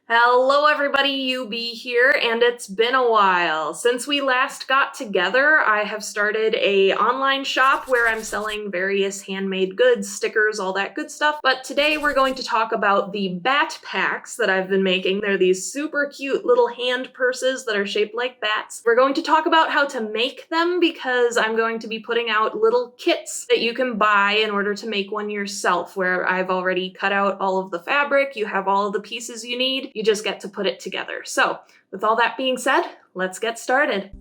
Hello everybody, UB here, and it's been a while. Since we last got together, I have started a online shop where I'm selling various handmade goods, stickers, all that good stuff. But today we're going to talk about the bat packs that I've been making. They're these super cute little hand purses that are shaped like bats. We're going to talk about how to make them because I'm going to be putting out little kits that you can buy in order to make one yourself, where I've already cut out all of the fabric, you have all of the pieces you need. You just get to put it together. So with all that being said, let's get started.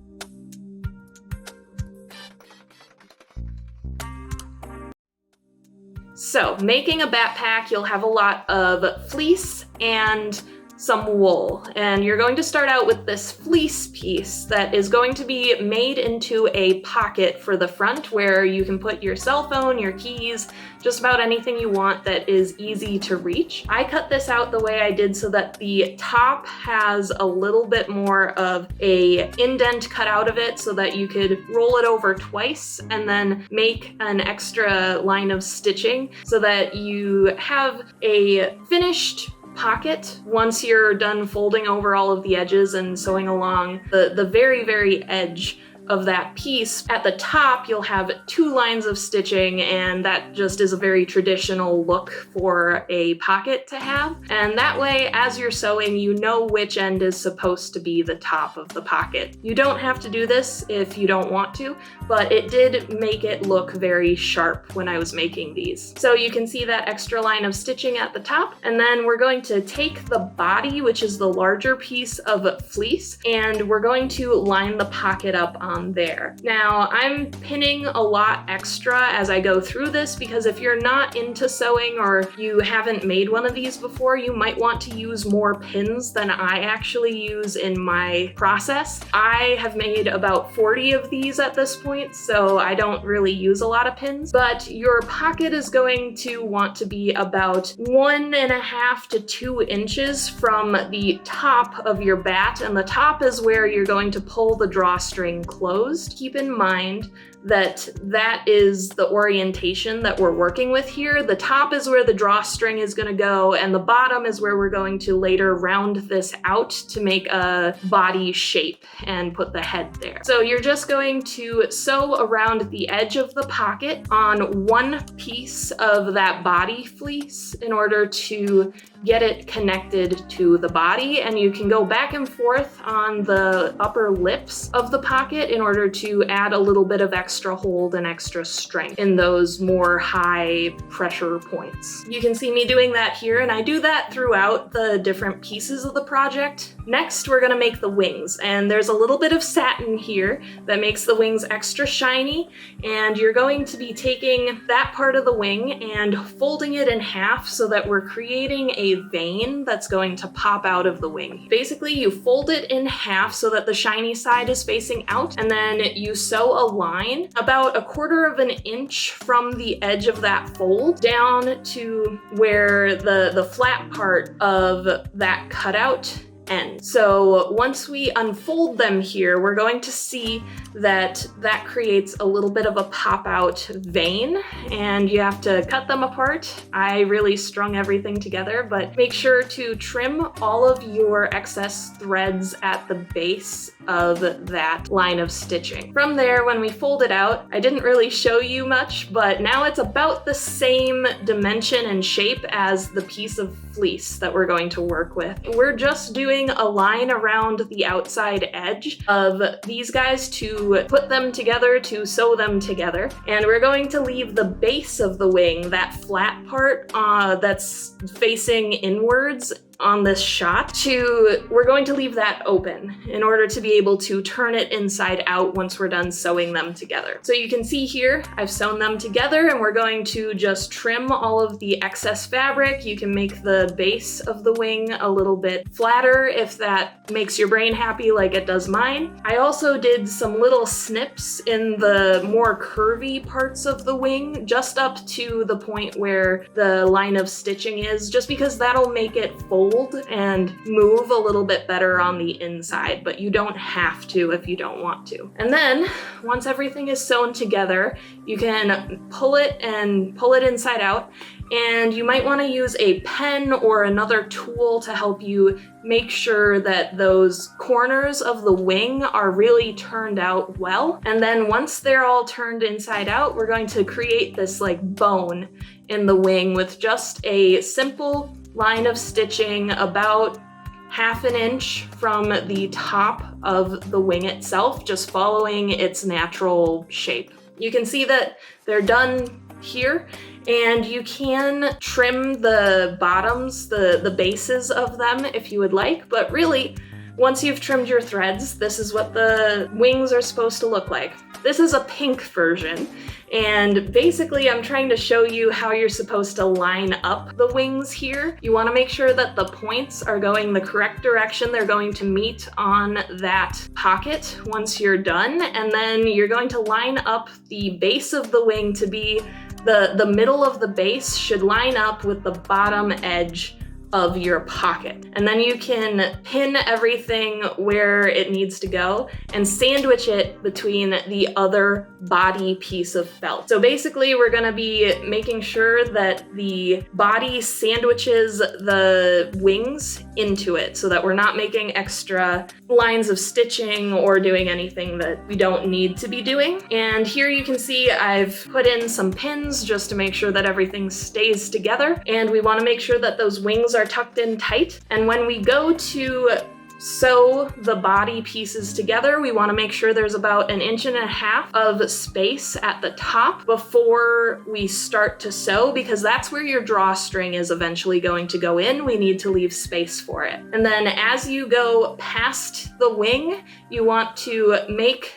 So making a backpack, you'll have a lot of fleece and some wool, and you're going to start out with this fleece piece that is going to be made into a pocket for the front where you can put your cell phone, your keys, just about anything you want that is easy to reach. I cut this out the way I did so that the top has a little bit more of a indent cut out of it so that you could roll it over twice and then make an extra line of stitching so that you have a finished pocket once you're done folding over all of the edges and sewing along the very edge of that piece. At the top, you'll have 2 lines of stitching, and that just is a very traditional look for a pocket to have. And that way, as you're sewing, you know which end is supposed to be the top of the pocket. You don't have to do this if you don't want to, but it did make it look very sharp when I was making these. So you can see that extra line of stitching at the top, and then we're going to take the body, which is the larger piece of fleece, and we're going to line the pocket up on there. Now, I'm pinning a lot extra as I go through this because if you're not into sewing or you haven't made one of these before, you might want to use more pins than I actually use in my process. I have made about 40 of these at this point, so I don't really use a lot of pins, but your pocket is going to want to be about 1.5 to 2 inches from the top of your bat, and the top is where you're going to pull the drawstring closed. Keep in mind that that is the orientation that we're working with here. The top is where the drawstring is going to go, and the bottom is where we're going to later round this out to make a body shape and put the head there. So you're just going to sew around the edge of the pocket on one piece of that body fleece in order to get it connected to the body, and you can go back and forth on the upper lips of the pocket in order to add a little bit of extra hold and extra strength in those more high pressure points. You can see me doing that here, and I do that throughout the different pieces of the project. Next, we're gonna make the wings, and there's a little bit of satin here that makes the wings extra shiny, and you're going to be taking that part of the wing and folding it in half so that we're creating a vein that's going to pop out of the wing. Basically, you fold it in half so that the shiny side is facing out, and then you sew a line about 1/4 inch from the edge of that fold down to where the flat part of that cutout ends. So once we unfold them here, we're going to see that that creates a little bit of a pop out vein, and you have to cut them apart. I really strung everything together, but make sure to trim all of your excess threads at the base of that line of stitching. From there, when we fold it out, I didn't really show you much, but now it's about the same dimension and shape as the piece of fleece that we're going to work with. We're just doing a line around the outside edge of these guys to put them together, to sew them together. And we're going to leave the base of the wing, that flat part that's facing inwards on this shot, we're going to leave that open in order to be able to turn it inside out once we're done sewing them together. So you can see here, I've sewn them together, and we're going to just trim all of the excess fabric. You can make the base of the wing a little bit flatter if that makes your brain happy like it does mine. I also did some little snips in the more curvy parts of the wing, just up to the point where the line of stitching is, just because that'll make it fold and move a little bit better on the inside, but you don't have to if you don't want to. And then once everything is sewn together, you can pull it inside out, And you might want to use a pen or another tool to help you make sure that those corners of the wing are really turned out well. And then once they're all turned inside out, we're going to create this like bone in the wing with just a simple line of stitching about ½ inch from the top of the wing itself, just following its natural shape. You can see that they're done here, and you can trim the bottoms, the bases of them if you would like, but really, once you've trimmed your threads, this is what the wings are supposed to look like. This is a pink version, and basically I'm trying to show you how you're supposed to line up the wings here. You want to make sure that the points are going the correct direction. They're going to meet on that pocket once you're done, and then you're going to line up the base of the wing to be the middle of the base should line up with the bottom edge of your pocket. And then you can pin everything where it needs to go and sandwich it between the other body piece of felt. So basically we're gonna be making sure that the body sandwiches the wings into it so that we're not making extra lines of stitching or doing anything that we don't need to be doing. And here you can see I've put in some pins just to make sure that everything stays together. And we wanna make sure that those wings are tucked in tight. And when we go to sew the body pieces together, we want to make sure there's about 1.5 inches of space at the top before we start to sew, because that's where your drawstring is eventually going to go in. We need to leave space for it. And then as you go past the wing, you want to make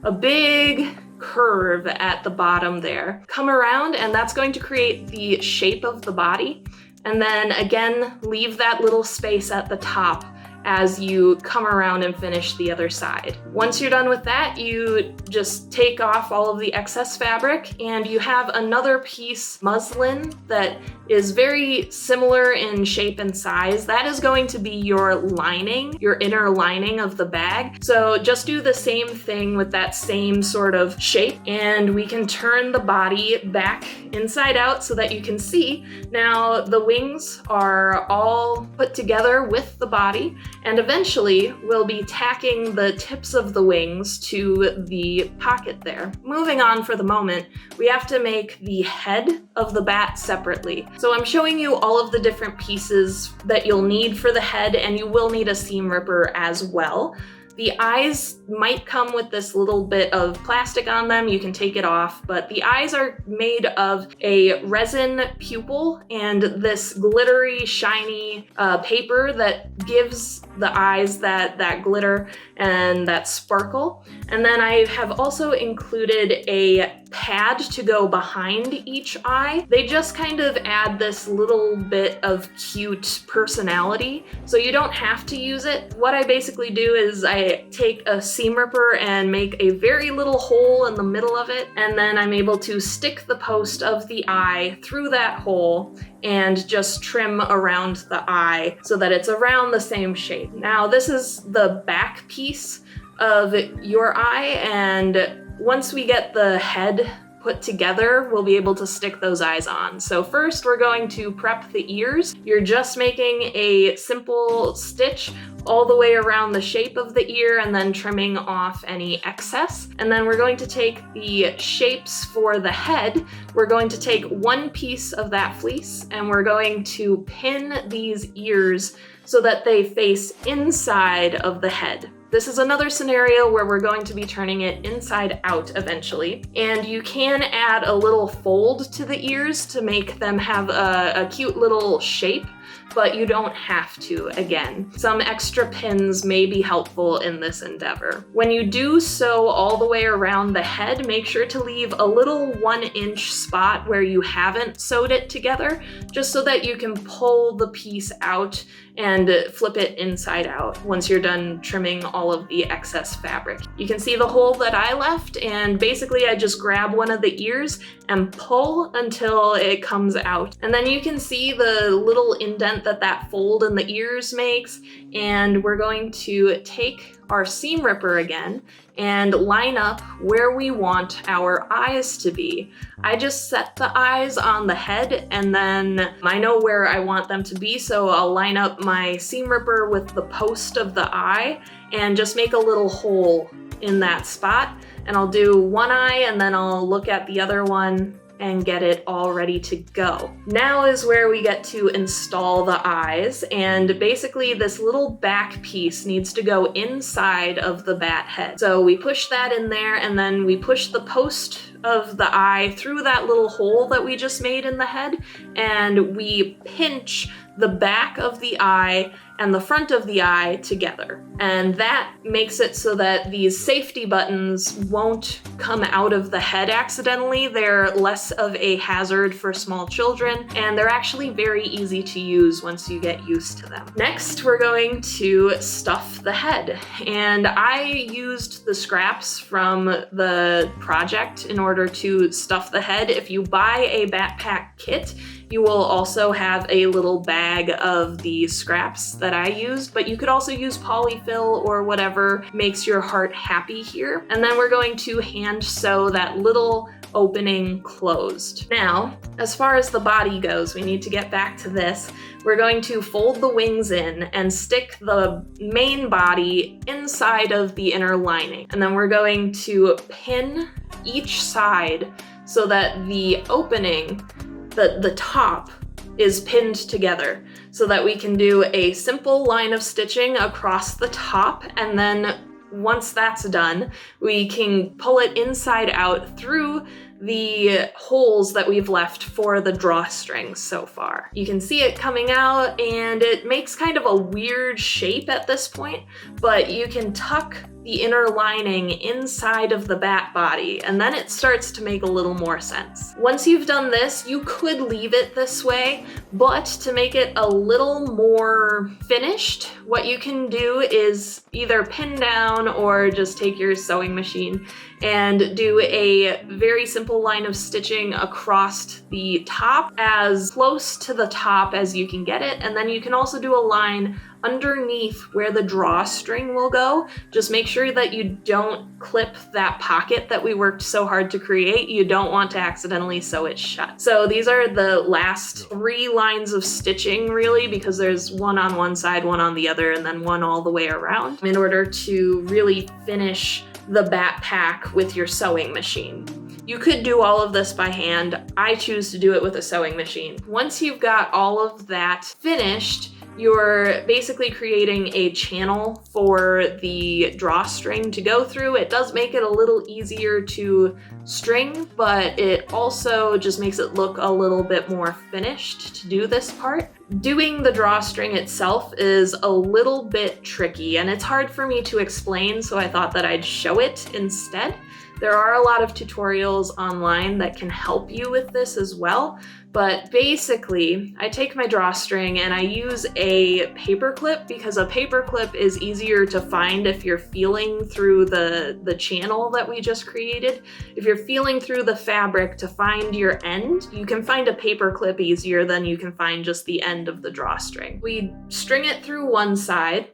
a big curve at the bottom there. Come around, and that's going to create the shape of the body. And then again, leave that little space at the top as you come around and finish the other side. Once you're done with that, you just take off all of the excess fabric, and you have another piece, muslin, that is very similar in shape and size. That is going to be your lining, your inner lining of the bag. So just do the same thing with that same sort of shape, and we can turn the body back inside out so that you can see. Now the wings are all put together with the body, and eventually we'll be tacking the tips of the wings to the pocket there. Moving on for the moment, we have to make the head of the bat separately. So I'm showing you all of the different pieces that you'll need for the head, and you will need a seam ripper as well. The eyes might come with this little bit of plastic on them. You can take it off, but the eyes are made of a resin pupil and this glittery, shiny paper that gives the eyes that glitter and that sparkle. And then I have also included a pad to go behind each eye. They just kind of add this little bit of cute personality, so you don't have to use it. What I basically do is I take a seam ripper and make a very little hole in the middle of it, and then I'm able to stick the post of the eye through that hole and just trim around the eye so that it's around the same shape. Now this is the back piece of your eye, and once we get the head put together, we'll be able to stick those eyes on. So first we're going to prep the ears. You're just making a simple stitch all the way around the shape of the ear and then trimming off any excess. And then we're going to take the shapes for the head. We're going to take one piece of that fleece and we're going to pin these ears so that they face inside of the head. This is another scenario where we're going to be turning it inside out eventually. And you can add a little fold to the ears to make them have a cute little shape, but you don't have to, again. Some extra pins may be helpful in this endeavor. When you do sew all the way around the head, make sure to leave a little 1-inch spot where you haven't sewed it together, just so that you can pull the piece out and flip it inside out once you're done trimming all of the excess fabric. You can see the hole that I left, and basically I just grab one of the ears and pull until it comes out. And then you can see the little indent that fold in the ears makes, and we're going to take our seam ripper again and line up where we want our eyes to be. I just set the eyes on the head and then I know where I want them to be, so I'll line up my seam ripper with the post of the eye and just make a little hole in that spot. And I'll do one eye and then I'll look at the other one and get it all ready to go. Now is where we get to install the eyes, and basically this little back piece needs to go inside of the bat head. So we push that in there and then we push the post of the eye through that little hole that we just made in the head, and we pinch the back of the eye and the front of the eye together. And that makes it so that these safety buttons won't come out of the head accidentally. They're less of a hazard for small children, and they're actually very easy to use once you get used to them. Next, we're going to stuff the head. And I used the scraps from the project in order to stuff the head. If you buy a backpack kit, you will also have a little bag of the scraps that I used, but you could also use polyfill or whatever makes your heart happy here. And then we're going to hand sew that little opening closed. Now, as far as the body goes, we need to get back to this. We're going to fold the wings in and stick the main body inside of the inner lining. And then we're going to pin each side so that the opening, the top, is pinned together so that we can do a simple line of stitching across the top, and then once that's done, we can pull it inside out through the holes that we've left for the drawstrings so far. You can see it coming out and it makes kind of a weird shape at this point, but you can tuck the inner lining inside of the bat body, and then it starts to make a little more sense. Once you've done this, you could leave it this way, but to make it a little more finished, what you can do is either pin down or just take your sewing machine and do a very simple line of stitching across the top, as close to the top as you can get it, and then you can also do a line underneath where the drawstring will go. Just make sure that you don't clip that pocket that we worked so hard to create. You don't want to accidentally sew it shut. So these are the last 3 lines of stitching really, because there's one on one side, one on the other, and then one all the way around in order to really finish the backpack with your sewing machine. You could do all of this by hand. I choose to do it with a sewing machine. Once you've got all of that finished, you're basically creating a channel for the drawstring to go through. It does make it a little easier to string, but it also just makes it look a little bit more finished to do this part. Doing the drawstring itself is a little bit tricky, and it's hard for me to explain, so I thought that I'd show it instead. There are a lot of tutorials online that can help you with this as well, but basically I take my drawstring and I use a paper clip, because a paper clip is easier to find if you're feeling through the channel that we just created. If you're feeling through the fabric to find your end, you can find a paper clip easier than you can find just the end of the drawstring. We string it through one side,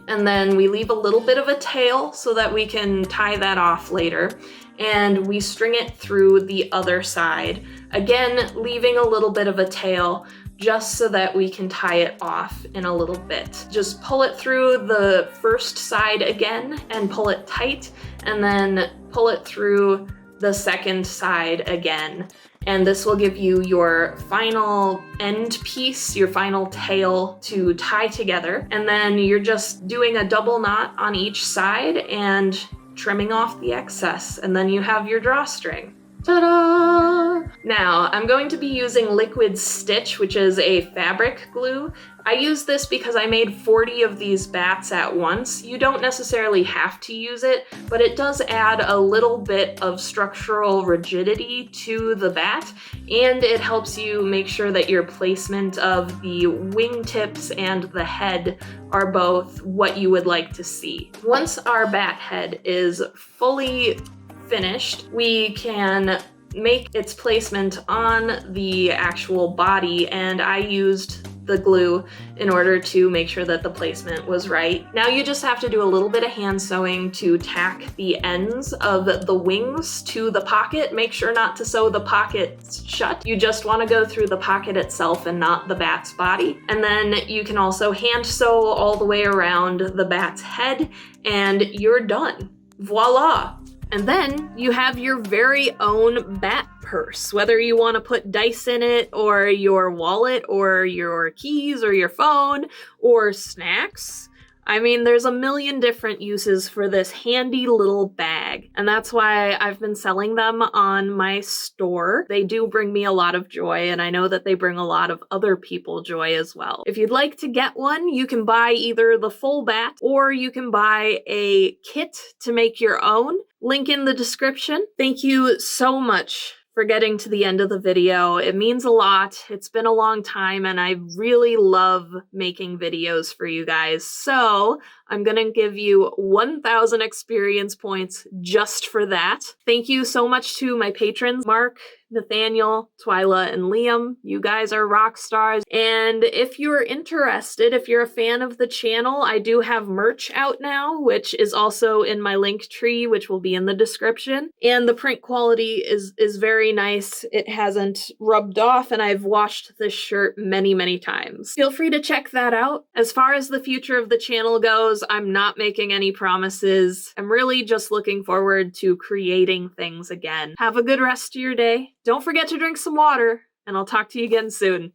and then we leave a little bit of a tail so that we can tie that off later. And we string it through the other side, again, leaving a little bit of a tail just so that we can tie it off in a little bit. Just pull it through the first side again and pull it tight, and then pull it through the second side again. And this will give you your final end piece, your final tail to tie together. And then you're just doing a double knot on each side and trimming off the excess. And then you have your drawstring. Ta-da! Now, I'm going to be using liquid stitch, which is a fabric glue. I use this because I made 40 of these bats at once. You don't necessarily have to use it, but it does add a little bit of structural rigidity to the bat, and it helps you make sure that your placement of the wingtips and the head are both what you would like to see. Once our bat head is fully finished, we can make its placement on the actual body, and I used the glue in order to make sure that the placement was right. Now you just have to do a little bit of hand sewing to tack the ends of the wings to the pocket. Make sure not to sew the pocket shut. You just want to go through the pocket itself and not the bat's body. And then you can also hand sew all the way around the bat's head and you're done. Voila! And then you have your very own bat purse, whether you want to put dice in it or your wallet or your keys or your phone or snacks. I mean, there's a million different uses for this handy little bag, and that's why I've been selling them on my store. They do bring me a lot of joy, and I know that they bring a lot of other people joy as well. If you'd like to get one, you can buy either the full bat or you can buy a kit to make your own. Link in the description. Thank you so much for getting to the end of the video. It means a lot. It's been a long time and I really love making videos for you guys. So I'm gonna give you 1,000 experience points just for that. Thank you so much to my patrons, Mark, Nathaniel, Twyla, and Liam. You guys are rock stars. And if you're interested, if you're a fan of the channel, I do have merch out now, which is also in my link tree, which will be in the description. And the print quality is very nice. It hasn't rubbed off, and I've washed this shirt many, many times. Feel free to check that out. As far as the future of the channel goes, I'm not making any promises. I'm really just looking forward to creating things again. Have a good rest of your day. Don't forget to drink some water, and I'll talk to you again soon.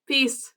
Peace.